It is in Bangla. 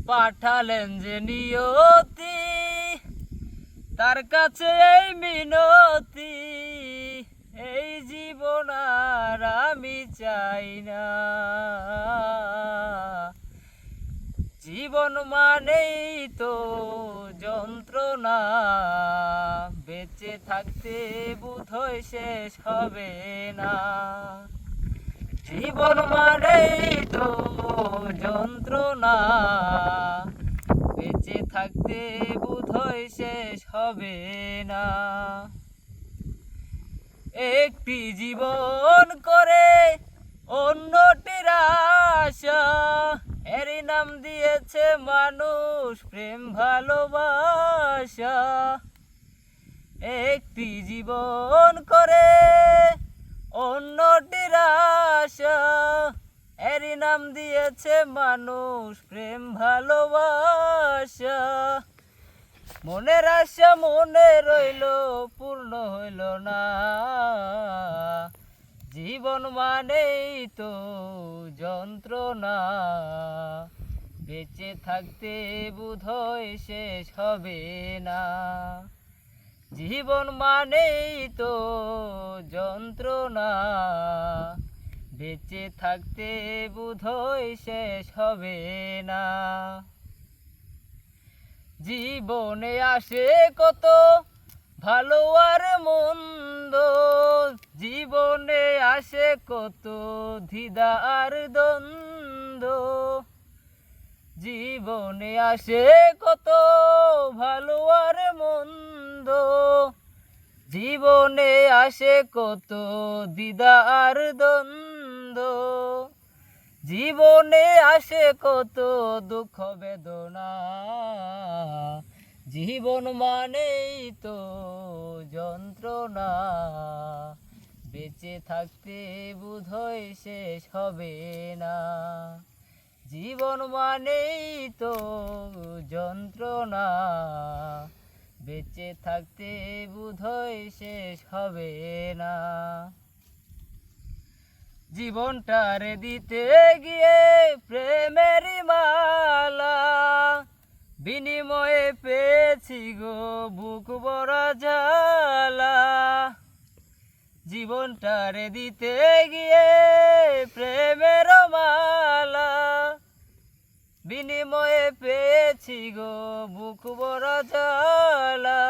পাঠালেন যে নিয়তি, তার কাছে এই মিনতি, এই জীবন আর আমি চাই না। জীবন মানেই তো যন্ত্রণা, বেঁচে থাকতে বোধহয় শেষ হবে না। জীবন মানেই তো যন্ত্রণা, বেঁচে থাকতে বোধহয় শেষ হবে না। একটি জীবন করে অন্যটির আশা, এরই নাম দিয়েছে মানুষ প্রেম ভালোবাসা। একটি জীবন করে অন্যটির আশা, এরই নাম দিয়েছে মানুষ প্রেম ভালোবাসা। মনের আশা মনে রইল, পূর্ণ হইল না। জীবন মানেই তো যন্ত্রণা, বেঁচে থাকতে বোধহয় শেষ হবে না। জীবন মানেই তো যন্ত্রণা, বেঁচে থাকতে বোধহয় শেষ হবে না। জীবনে আসে কত ভালো আর মন্দ, জীবনে আসে কত দ্বিধা আর দ্বন্দ্ব। জীবনে আসে কত ভালো আর মন্দ, জীবনে আসে কত দ্বিধা আর দ্বন্দ্ব। জীবনে আসে কত দুঃখ বেদনা, জীবন মানেই তো যন্ত্রণা, বেঁচে থাকতে বোধহয় শেষ হবে না। জীবন মানেই তো যন্ত্রণা, বেঁচে থাকতে বোধহয় শেষ হবে না। জীবনটারে দিতে গিয়ে প্রেমের মালা, বিনিময়ে পেয়েছি গো বুক ভরা জ্বালা। জীবনটারে দিতে গিয়ে প্রেমের মালা, বিনিময়ে পেয়েছি গো বুক ভরা জ্বালা।